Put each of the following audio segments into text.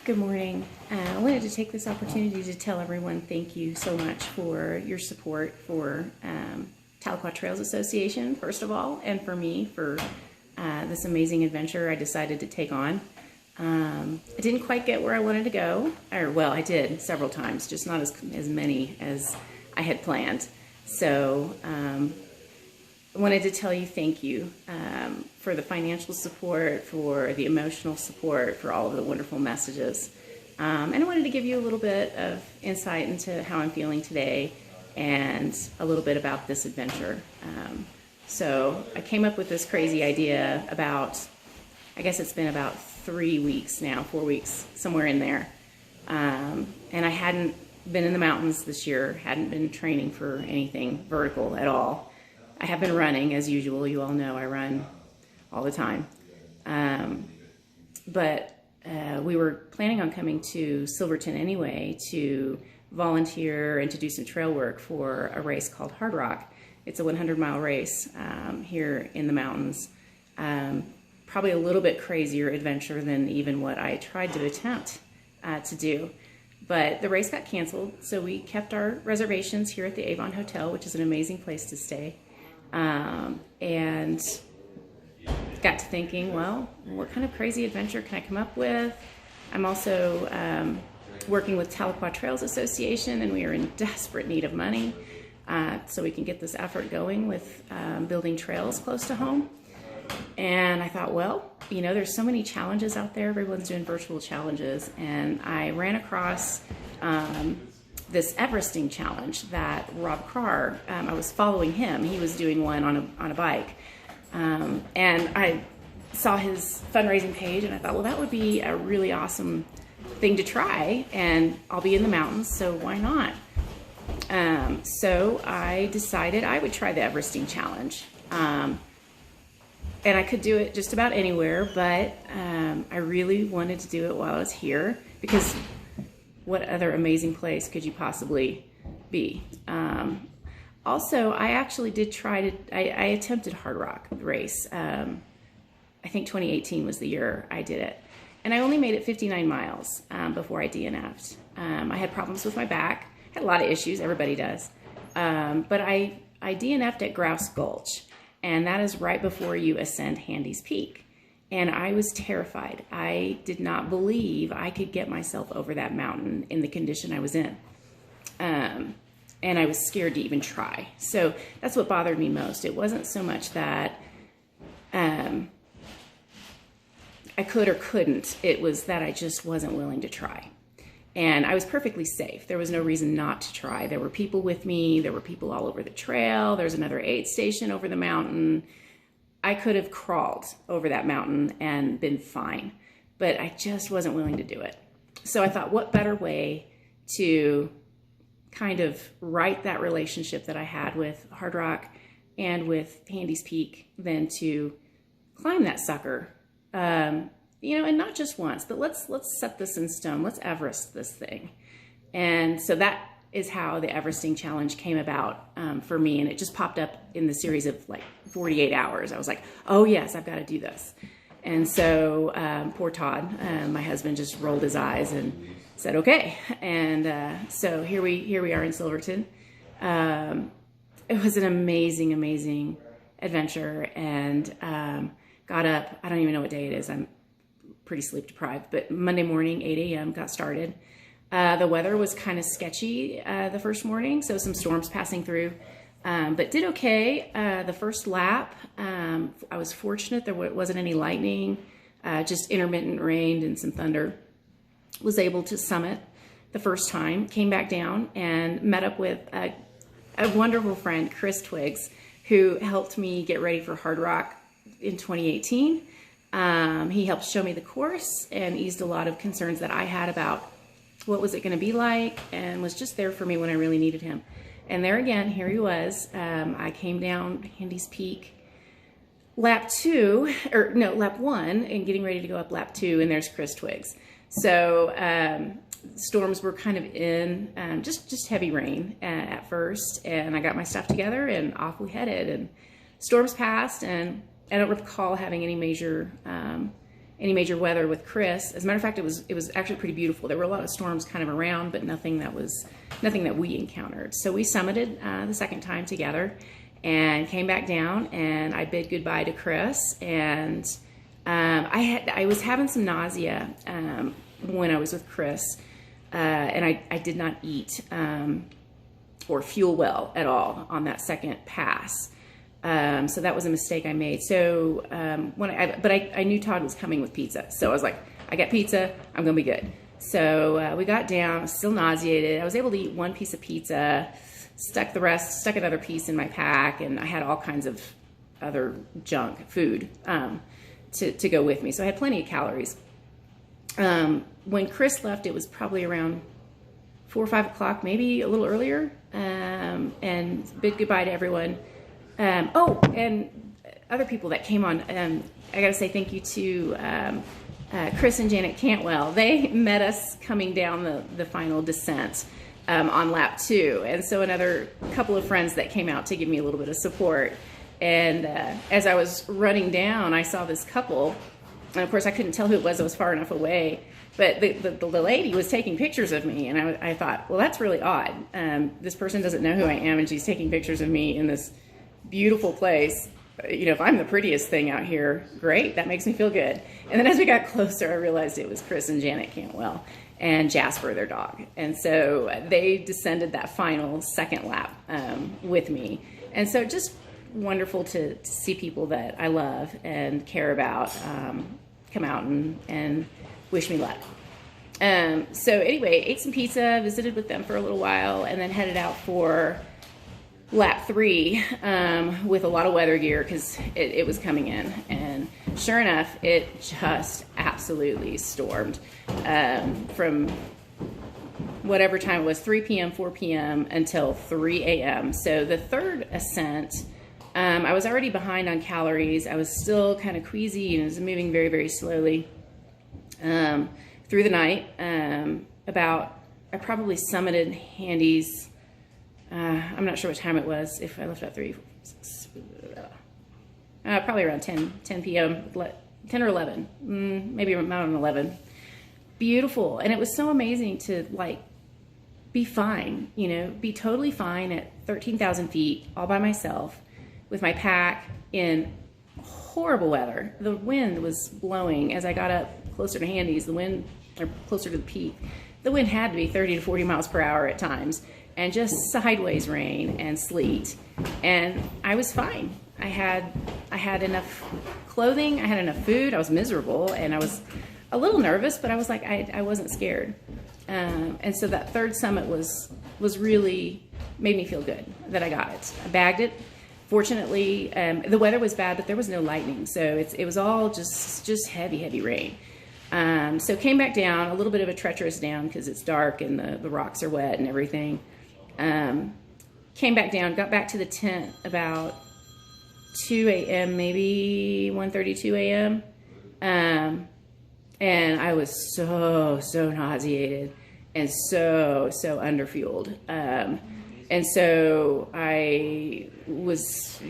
Good morning. I wanted to take this opportunity to tell everyone thank you so much for your support for Tahlequah Trails Association, first of all, and for me for this amazing adventure I decided to take on. I didn't quite get where I wanted to go, or well, I did several times, just not as many as I had planned. So I wanted to tell you thank you for the financial support, for the emotional support, for all of the wonderful messages. And I wanted to give you a little bit of insight into how I'm feeling today and a little bit about this adventure. So I came up with this crazy idea about, I guess it's been about 3 weeks now, 4 weeks, somewhere in there. And I hadn't been in the mountains this year, hadn't been training for anything vertical at all. I have been running as usual. You all know I run all the time. But we were planning on coming to Silverton anyway to volunteer and to do some trail work for a race called Hard Rock. It's a 100-mile race here in the mountains. Probably a little bit crazier adventure than even what I tried to attempt to do. But the race got canceled, so we kept our reservations here at the Avon Hotel, which is an amazing place to stay. And got to thinking, well, what kind of crazy adventure can I come up with? I'm also working with Tahlequah Trails Association, and we are in desperate need of money so we can get this effort going with building trails close to home. And I thought, well, you know, there's so many challenges out there. Everyone's doing virtual challenges. And I ran across this Everesting challenge that Rob Carr, I was following him. He was doing one on a bike. And I saw his fundraising page and I thought, well, that would be a really awesome thing to try. And I'll be in the mountains, so why not? So I decided I would try the Everesting challenge. And I could do it just about anywhere, but I really wanted to do it while I was here because what other amazing place could you possibly be? Also, I actually did try to, I attempted Hard Rock race. I think 2018 was the year I did it. And I only made it 59 miles before I DNF'd. I had problems with my back, had a lot of issues, everybody does. But I DNF'd at Grouse Gulch. And that is right before you ascend Handy's Peak. And I was terrified. I did not believe I could get myself over that mountain in the condition I was in. And I was scared to even try. So that's what bothered me most. It wasn't so much that I could or couldn't. It was that I just wasn't willing to try. And I was perfectly safe. There was no reason not to try. There were people with me. There were people all over the trail. There's another aid station over the mountain. I could have crawled over that mountain and been fine, but I just wasn't willing to do it. So I thought, what better way to kind of right that relationship that I had with Hard Rock and with Handy's Peak than to climb that sucker. You know, and not just once, but let's set this in stone. Let's Everest this thing. And so that is how the Everesting challenge came about for me. And it just popped up in the series of like 48 hours. I was like, oh yes, I've got to do this. And so poor Todd, my husband, just rolled his eyes and said, okay. And so here we are in Silverton. It was an amazing, amazing adventure, and got up. I don't even know what day it is. I'm pretty sleep deprived, but Monday morning, 8 a.m. got started. The weather was kind of sketchy the first morning, so some storms passing through, but did okay. The first lap, I was fortunate there wasn't any lightning, just intermittent rain and some thunder. Was able to summit the first time, came back down and met up with a wonderful friend, Chris Twiggs, who helped me get ready for Hard Rock in 2018. He helped show me the course and eased a lot of concerns that I had about what was it going to be like, and was just there for me when I really needed him. And there again, here he was. I came down Handy's Peak lap 1 and getting ready to go up lap 2, and there's Chris Twiggs. So storms were kind of in, just heavy rain at first, and I got my stuff together and off we headed, and storms passed, and I don't recall having any major any major weather with Chris. As a matter of fact, it was actually pretty beautiful. There were a lot of storms kind of around, but nothing that we encountered. So we summited the second time together and came back down, and I bid goodbye to Chris. And I was having some nausea when I was with Chris, and I did not eat or fuel well at all on that second pass. So that was a mistake I made. So I knew Todd was coming with pizza. So I was like, I got pizza, I'm gonna be good. So we got down, still nauseated. I was able to eat one piece of pizza, stuck another piece in my pack, and I had all kinds of other junk food to go with me. So I had plenty of calories. When Chris left, it was probably around 4 or 5 o'clock, maybe a little earlier, and bid goodbye to everyone. And other people that came on, I gotta say thank you to Chris and Janet Cantwell. They met us coming down the final descent on lap 2. And so another couple of friends that came out to give me a little bit of support. And as I was running down, I saw this couple, and of course I couldn't tell who it was, I was far enough away. But the lady was taking pictures of me, and I thought, well, that's really odd. This person doesn't know who I am, and she's taking pictures of me in this beautiful place. You know, if I'm the prettiest thing out here, great, that makes me feel good. And then as we got closer, I realized it was Chris and Janet Cantwell and Jasper, their dog. And so they descended that final second lap with me. And so just wonderful to see people that I love and care about come out and wish me luck. So anyway, ate some pizza, visited with them for a little while, and then headed out for lap 3 with a lot of weather gear because it was coming in. And sure enough, it just absolutely stormed from whatever time it was, 3 p.m., 4 p.m. until 3 a.m. So the third ascent, I was already behind on calories. I was still kind of queasy and was moving very, very slowly through the night. I probably summited Handy's, I'm not sure what time it was, if I left at 3, 6, probably around 10 p.m., 10 or 11, maybe around 11. Beautiful. And it was so amazing to like be fine, you know, be totally fine at 13,000 feet all by myself with my pack in horrible weather. The wind was blowing as I got up closer to Handy's, or closer to the peak. The wind had to be 30 to 40 miles per hour at times, and just sideways rain and sleet. And I was fine. I had enough clothing, I had enough food, I was miserable, and I was a little nervous, but I was like, I wasn't scared. And so that third summit was really, made me feel good that I got it. I bagged it. Fortunately, the weather was bad, but there was no lightning. So it was all just heavy rain. So came back down, a little bit of a treacherous down because it's dark and the rocks are wet and everything. Came back down, got back to the tent about 2 a.m., maybe 1:32 a.m. And I was so nauseated and so underfueled. And so it was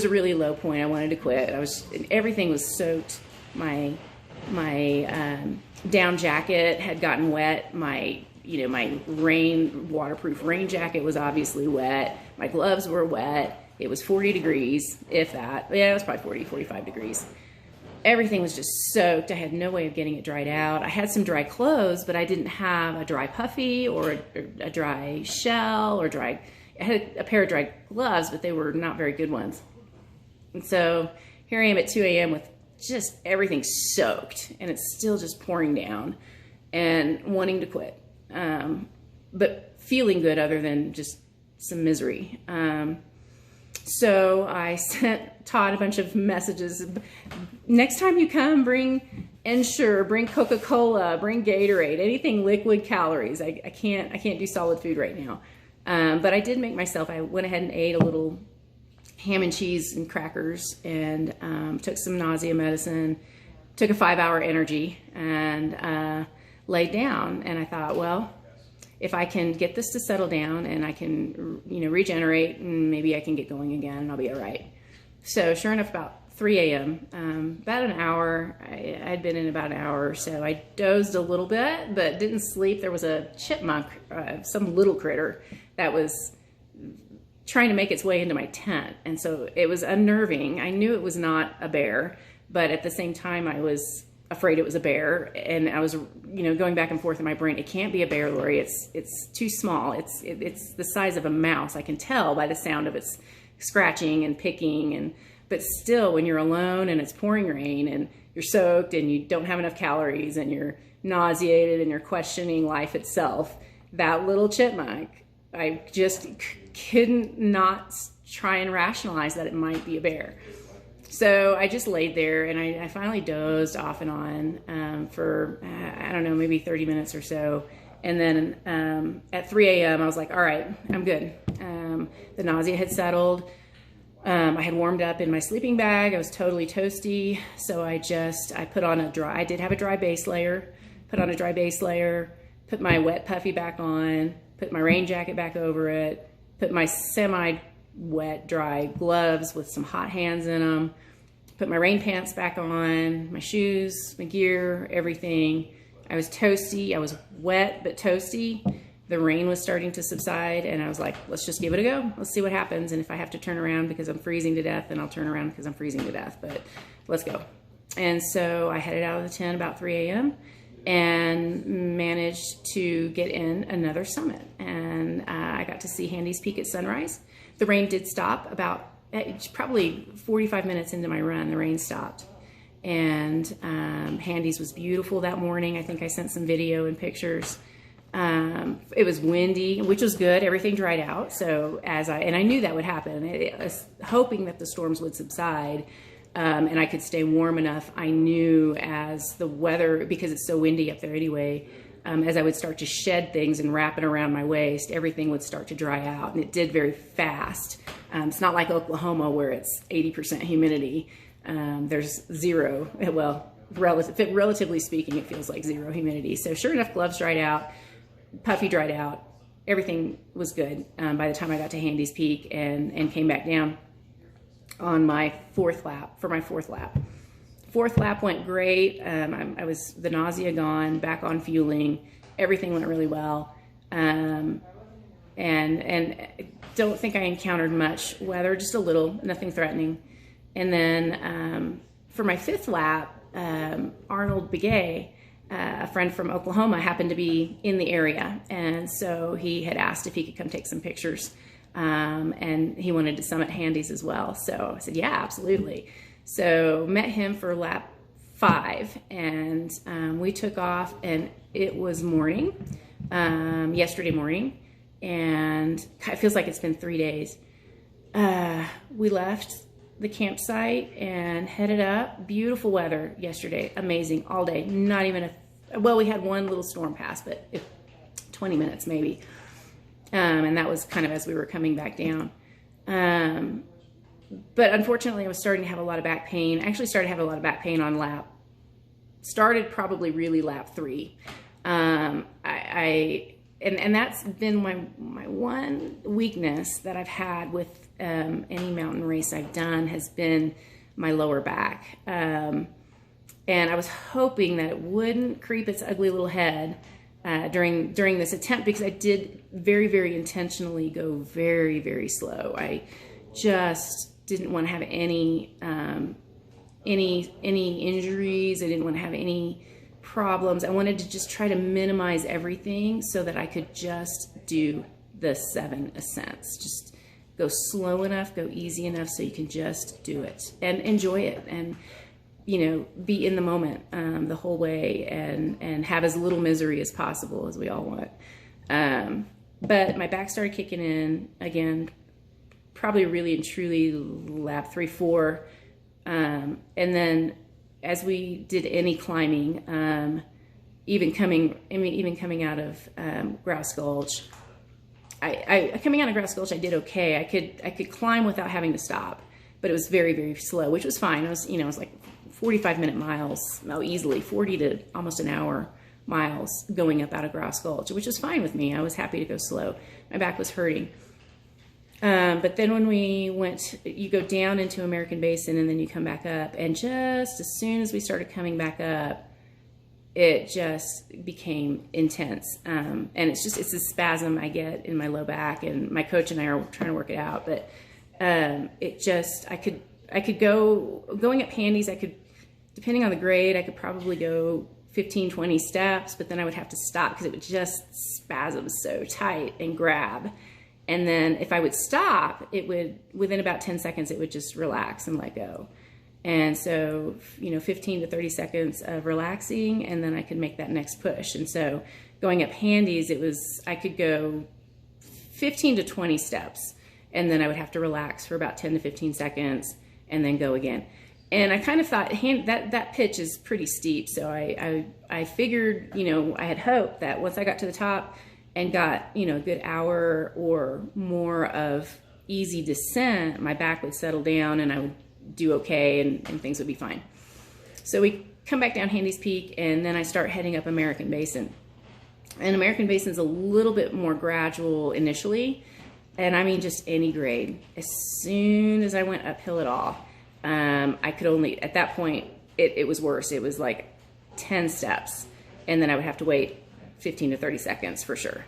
a really low point. I wanted to quit. Everything was soaked. My down jacket had gotten wet. My waterproof rain jacket was obviously wet. My gloves were wet. It was 40 degrees, if that. Yeah, it was probably 40, 45 degrees. Everything was just soaked. I had no way of getting it dried out. I had some dry clothes, but I didn't have a dry puffy or a dry shell or I had a pair of dry gloves, but they were not very good ones. And so here I am at 2 a.m. with just everything soaked, and it's still just pouring down and wanting to quit. But feeling good other than just some misery. So I sent Todd a bunch of messages. Next time you come, bring Ensure, bring Coca-Cola, bring Gatorade, anything liquid calories. I can't do solid food right now. But I did make myself, I went ahead and ate a little ham and cheese and crackers and took some nausea medicine, took a 5-hour energy, and laid down. And I thought, well, if I can get this to settle down and I can, regenerate, and maybe I can get going again and I'll be all right. So sure enough, about 3 a.m. About an hour. I'd been in about an hour or so. I dozed a little bit, but didn't sleep. There was a chipmunk, some little critter that was trying to make its way into my tent. And so it was unnerving. I knew it was not a bear, but at the same time I was afraid it was a bear. And I was, going back and forth in my brain. It can't be a bear, Lori. It's too small. It's the size of a mouse. I can tell by the sound of its scratching and picking. But still, when you're alone and it's pouring rain and you're soaked and you don't have enough calories and you're nauseated and you're questioning life itself, that little chipmunk, I just couldn't not try and rationalize that it might be a bear. So I just laid there and I finally dozed off and on for, I don't know, maybe 30 minutes or so. And then at 3 a.m. I was like, all right, I'm good. The nausea had settled. I had warmed up in my sleeping bag. I was totally toasty. So I put on I did have a dry base layer, put on a dry base layer, put my wet puffy back on, put my rain jacket back over it, put my semi-wet, dry gloves with some hot hands in them, put my rain pants back on, my shoes, my gear, everything. I was toasty. I was wet but toasty. The rain was starting to subside, and I was like, let's just give it a go. Let's see what happens. And if I have to turn around because I'm freezing to death, then I'll turn around because I'm freezing to death. But let's go. And so I headed out of the tent about 3 a.m. and managed to get in another summit. And I got to see Handy's Peak at sunrise. The rain did stop about probably 45 minutes into my run. The rain stopped. And Handy's was beautiful that morning. I think I sent some video and pictures. It was windy, which was good. Everything dried out. So and I knew that would happen. I was hoping that the storms would subside, and I could stay warm enough. I knew as the weather, because it's so windy up there anyway, as I would start to shed things and wrap it around my waist, everything would start to dry out, and it did very fast. It's not like Oklahoma where it's 80% humidity. There's zero. Well, relatively speaking, it feels like zero humidity. So sure enough, gloves dried out. Puffy dried out. Everything was good by the time I got to Handy's Peak and came back down on my fourth lap. Fourth lap went great. I was the nausea gone, back on fueling. Everything went really well. And don't think I encountered much weather, just a little, nothing threatening. And then for my fifth lap, Arnold Begay, a friend from Oklahoma, happened to be in the area, and so he had asked if he could come take some pictures, and he wanted to summit Handy's as well. So I said, yeah, absolutely. So met him for lap 5, and we took off, and it was morning, yesterday morning, and it feels like it's been 3 days. We left the campsite and headed up. Beautiful weather yesterday, amazing all day. Not even well, we had one little storm pass, but 20 minutes maybe, and that was kind of as we were coming back down. But unfortunately, I was starting to have a lot of back pain. I actually started having a lot of back pain on started probably really lap 3. And that's been my one weakness that I've had with any mountain race I've done, has been my lower back. And I was hoping that it wouldn't creep its ugly little head during this attempt, because I did very, very intentionally go very, very slow. I just didn't want to have any injuries. I didn't want to have any problems. I wanted to just try to minimize everything so that I could just do the 7 ascents. Just go slow enough, go easy enough so you can just do it and enjoy it, and be in the moment the whole way, and have as little misery as possible, as we all want. But my back started kicking in again, probably really and truly lap 3, 4. And then as we did any climbing, even coming out of Grouse Gulch, coming out of Grouse Gulch, I did okay. I could climb without having to stop, but it was very, very slow, which was fine. It was like 45-minute miles, easily 40 to almost an hour miles going up out of Grouse Gulch, which was fine with me. I was happy to go slow. My back was hurting. But then when we went, you go down into American Basin and then you come back up. And just as soon as we started coming back up, it just became intense. And it's a spasm I get in my low back, and my coach and I are trying to work it out. But I could going up Handies, depending on the grade, I could probably go 15, 20 steps, but then I would have to stop because it would just spasm so tight and grab. And then if I would stop, within about 10 seconds, it would just relax and let go. And so, 15 to 30 seconds of relaxing, and then I could make that next push. And so going up Handies, I could go 15 to 20 steps, and then I would have to relax for about 10 to 15 seconds and then go again. And I kind of thought that pitch is pretty steep. So I figured, I had hoped that once I got to the top and got, a good hour or more of easy descent, my back would settle down and I would do okay, and things would be fine. So we come back down Handies Peak, and then I start heading up American Basin. And American Basin's a little bit more gradual initially, and I mean just any grade. As soon as I went uphill at all, I could only, at that point, it was worse. It was like 10 steps, and then I would have to wait 15 to 30 seconds for sure.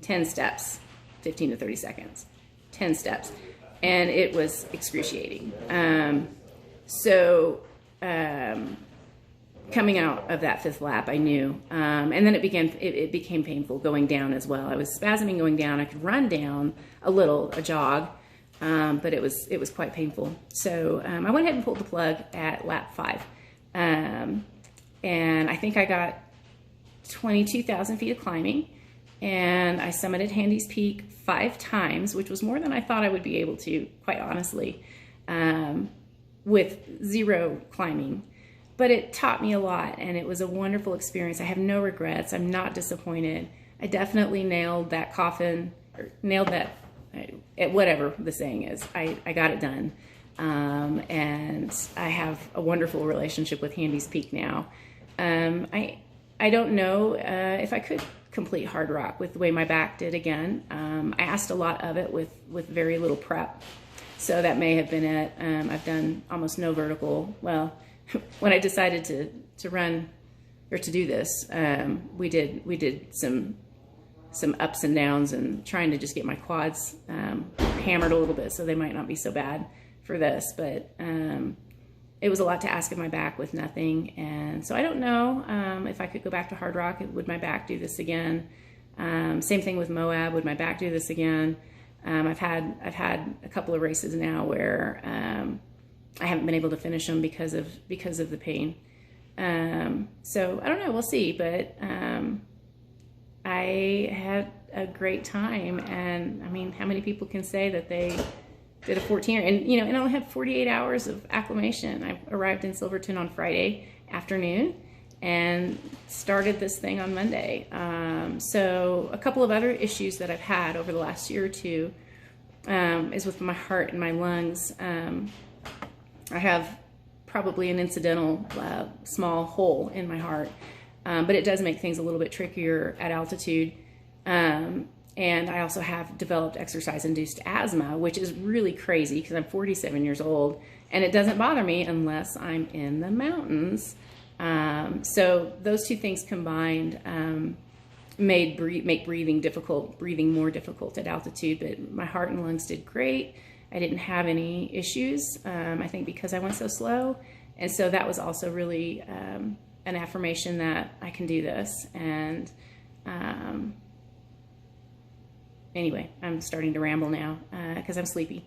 10 steps, 15 to 30 seconds, 10 steps. And it was excruciating. Coming out of that fifth lap, I knew. And then it became painful going down as well. I was spasming going down. I could run down a jog, but it was quite painful. So I went ahead and pulled the plug at lap 5. And I think I got 22,000 feet of climbing. And I summited Handies Peak 5 times, which was more than I thought I would be able to, quite honestly, with 0 climbing. But it taught me a lot, and it was a wonderful experience. I have no regrets. I'm not disappointed. I definitely nailed that coffin, or nailed that, whatever the saying is. I got it done. And I have a wonderful relationship with Handies Peak now. I don't know if I could complete Hard Rock with the way my back did again. I asked a lot of it with very little prep, so that may have been it. I've done almost no vertical. Well, when I decided to run or to do this, we did some ups and downs and trying to just get my quads hammered a little bit so they might not be so bad for this, but it was a lot to ask of my back with nothing. And so I don't know if I could go back to Hard Rock. Would my back do this again? Same thing with Moab. Would my back do this again? I've had a couple of races now where I haven't been able to finish them because of the pain. So I don't know. We'll see. But I had a great time, and I mean, how many people can say that they did a 14 and and I only had 48 hours of acclimation. I arrived in Silverton on Friday afternoon and started this thing on Monday. So a couple of other issues that I've had over the last year or two is with my heart and my lungs. I have probably an incidental small hole in my heart, but it does make things a little bit trickier at altitude. And I also have developed exercise-induced asthma, which is really crazy because I'm 47 years old, and it doesn't bother me unless I'm in the mountains. So those two things combined make breathing more difficult at altitude, but my heart and lungs did great. I didn't have any issues, I think because I went so slow. And so that was also really an affirmation that I can do this. And anyway, I'm starting to ramble now because I'm sleepy.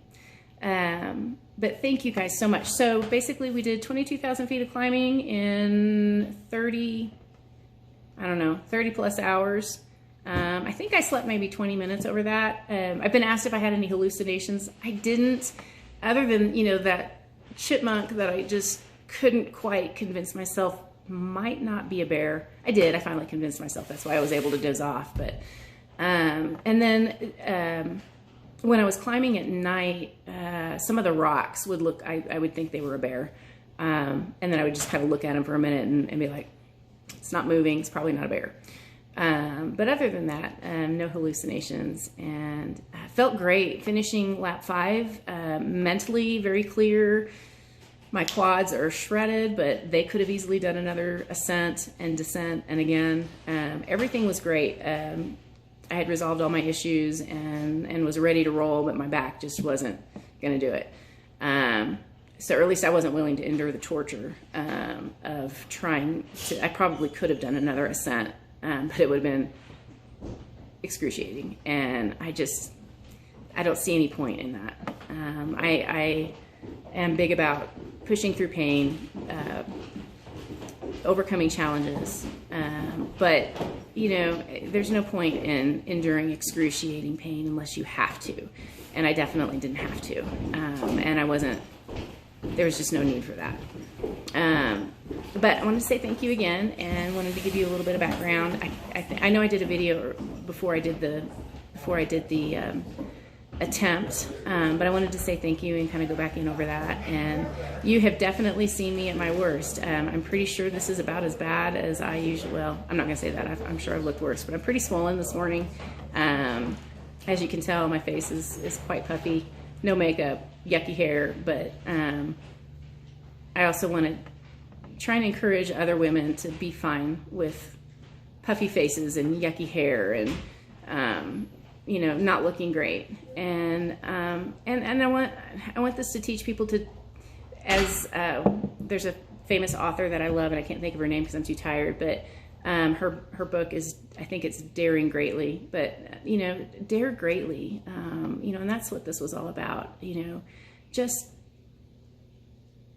But thank you guys so much. So basically we did 22,000 feet of climbing in 30 plus hours. I think I slept maybe 20 minutes over that. I've been asked if I had any hallucinations. I didn't, other than, that chipmunk that I just couldn't quite convince myself might not be a bear. I did. I finally convinced myself. That's why I was able to doze off. But and then when I was climbing at night, some of the rocks would look, I would think they were a bear. And then I would just kind of look at them for a minute and be like, it's not moving. It's probably not a bear. But other than that, no hallucinations, and I felt great finishing lap 5, mentally very clear. My quads are shredded, but they could have easily done another ascent and descent. And again, everything was great. I had resolved all my issues and was ready to roll, but my back just wasn't going to do it. So, or at least I wasn't willing to endure the torture of trying to. I probably could have done another ascent, but it would have been excruciating. And I don't see any point in that. I am big about pushing through pain, overcoming challenges, but you know, there's no point in enduring excruciating pain unless you have to, and I definitely didn't have to, and I wasn't. There was just no need for that. But I wanted to say thank you again, and wanted to give you a little bit of background. I know I did a video before I did the attempt, but I wanted to say thank you and kind of go back in over that. And you have definitely seen me at my worst. I'm pretty sure this is about as bad as I usually. Well, I'm not gonna say that. I'm sure I've looked worse, but I'm pretty swollen this morning. As you can tell, my face is quite puffy. No makeup, yucky hair, but I also want to try and encourage other women to be fine with puffy faces and yucky hair and you know, not looking great. And I want this to teach people to, as there's a famous author that I love, and I can't think of her name because I'm too tired, but her book is, I think it's Daring Greatly, but you know, dare greatly, you know, and that's what this was all about. You know, just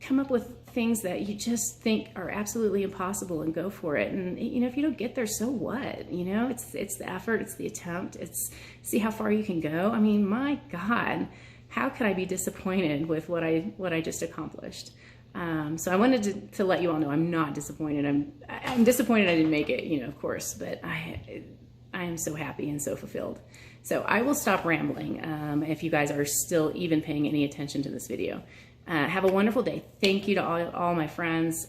come up with things that you just think are absolutely impossible and go for it. And you know, if you don't get there, so what? You know, it's the effort, it's the attempt, it's see how far you can go. I mean, my God, how could I be disappointed with what I just accomplished? So I wanted to let you all know I'm not disappointed. I'm disappointed I didn't make it, you know, of course, but I am so happy and so fulfilled. So I will stop rambling if you guys are still even paying any attention to this video. Have a wonderful day. Thank you to all my friends.